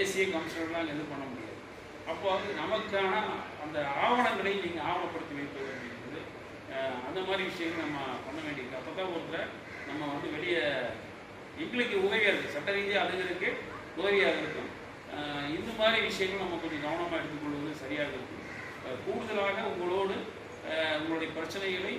ஏசியை கமிஷனர்லாம் அங்கே எதுவும் பண்ண முடியாது. அப்போ வந்து நமக்கான அந்த ஆவணங்களை நீங்கள் ஆவணப்படுத்தி வைப்பது அப்படிங்கிறது அந்த மாதிரி விஷயங்கள் நம்ம பண்ண வேண்டியிருக்கு. அப்போ தான் ஒருத்தர் நம்ம வந்து வெளியே எங்களுக்கு உதவியாக இருக்குது, சட்ட ரீதியாக அணுகிறதுக்கு உதவியாக இருக்கும். இந்த மாதிரி விஷயங்கள் நம்ம கொஞ்சம் கவனமாக எடுத்துக்கொள்வது சரியாக இருக்கும். கூடுதலாக உங்களோடு உங்களுடைய பிரச்சனைகளை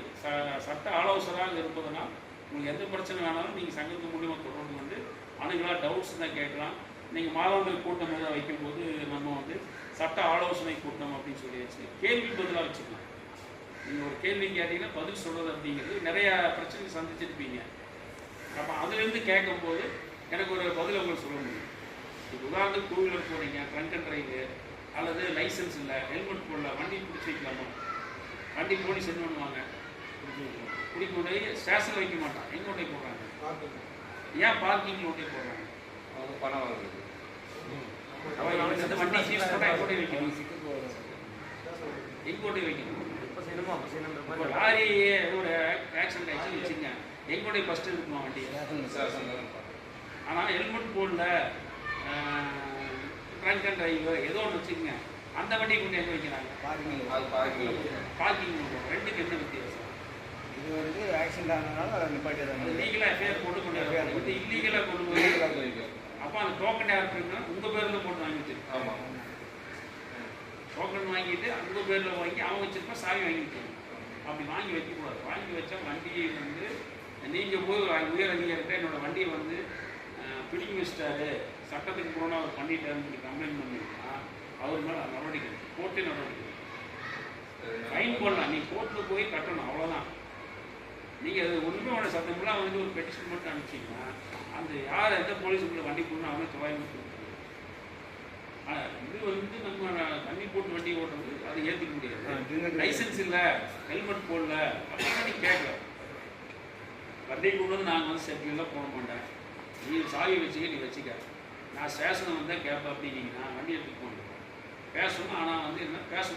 சட்ட ஆலோசகராக இருப்பதனால் உங்களுக்கு எந்த பிரச்சனை வேணாலும் நீங்கள் சங்கத்து மூலியமாக தொடர்பு கொண்டு அணுகலாம், டவுட்ஸ் தான் கேட்கலாம். நீங்கள் மாதாந்திர கூட்டம் ஏதாவது வைக்கும்போது நம்ம வந்து சட்ட ஆலோசனை கூட்டம் அப்படின்னு சொல்லி வச்சு கேள்வி பதிலாக வச்சுக்கலாம். நீங்கள் ஒரு கேள்வி கேட்டீங்கன்னா பதில் சொல்கிறது அப்படிங்கிறது நிறையா பிரச்சனை சந்திச்சிருப்பீங்க. அப்போ அதுலேருந்து கேட்கும்போது எனக்கு ஒரு பதில் உங்களுக்கு சொல்ல முடியும். இப்போ உதாரணத்துக்கு டூ வீலர் போகிறீங்க, ட்ரங்க் அண்ட் டிரைவு அல்லது லைசன்ஸ் இல்லை, ஹெல்மெட் போடல, வண்டி பிடிச்சி வைக்கலாமா? வண்டி போலீஸ் என்ன பண்ணுவாங்க? பிடிக்க கொண்டு ஸ்டேஷனில் வைக்க மாட்டான், எங்கே கொண்டே போடுறாங்க? ஏன் பார்க்கிங்கில் கொண்டே போடுறாங்க? அவங்க பணம் வருது. வண்டி சீஸ் போட்டால் எங்கோட்டே வைக்கணும், எங்கோட்டே வைக்கணும். இப்போ லாரி ஒரு ஆக்சிடென்ட் ஆகிடுச்சு வச்சுங்க, எங்கோடைய ஃபஸ்ட்டு இருக்குமா வண்டி? ஆனால் ஹெல்மெட் போடல, ட்ரங்க் அண்ட் டிரைவு ஏதோ ஒன்று வச்சுக்கோங்க, அந்த வண்டியை கொண்டு எங்கே வைக்கிறாங்க? பார்க்கிங் பண்ணுறோம். ரெண்டுக்கு என்ன வித்தியாசம்? இது வந்து ஆக்சிடென்ட் ஆனதுனால நிப்பாட்டி லீகலாக எஃப்ஐஆர் போட்டு கொண்டு வந்து இல்லீகலாக கொண்டு போய் அப்போ அந்த டோக்கன் யார் இருக்குன்னா உங்கள் பேரில் போட்டு வாங்கி வச்சிருக்கோம். ஆமாம், டோக்கன் வாங்கிட்டு உங்கள் பேரில் வாங்கி அவன் வச்சிருப்பா, சாவி வாங்கி வச்சிருக்கோம். அப்படி வாங்கி வைக்கக்கூடாது. வாங்கி வச்சா வண்டியை வந்து நீங்கள் போய் உயர் அதிகாரிகிட்ட என்னோட வண்டியை வந்து பிடிங்கி வச்சிட்டாரு, சட்டத்துக்கு போனால் அவர் பண்ணிட்டாருன்னு சொல்லி கம்ப்ளைண்ட் பண்ணிங்கன்னா அவர் மேலே நடவடிக்கை கோர்ட்டே நடவடிக்கை ஃபைன் போடலாம். நீங்கள் கோர்ட்டில் போய் கட்டணும், அவ்வளோதான். நீங்கள் அது ஒன்றுமே ஒன்று சத்தமெல்லாம் வந்து ஒரு பெட்டிஷன் மட்டும் அனுப்பிச்சிங்கன்னா அந்த யார் எந்த போலீஸுக்குள்ள வண்டி போடணும் அவனே தொலை கொடுத்துருக்காங்க. இது வந்து நம்ம தண்ணி போட்டு வண்டி ஓட்டுறது அதை ஏற்றுக்க முடியாது. லைசன்ஸ் இல்லை, ஹெல்மெட் போடல அப்படின்னா நீ கேட்கல. வண்டி கொண்டு வந்து நாங்கள் வந்து செட்டிலாம் போட மாட்டேன், நீ சாவி வச்சுக்க, நீ வச்சுக்க, நான் ஸ்டேஷனை வந்தால் கேட்பேன் அப்படின்னீங்கன்னா வண்டி எடுத்துட்டு போகணும் பேசணும். ஆனால் வந்து என்ன பேச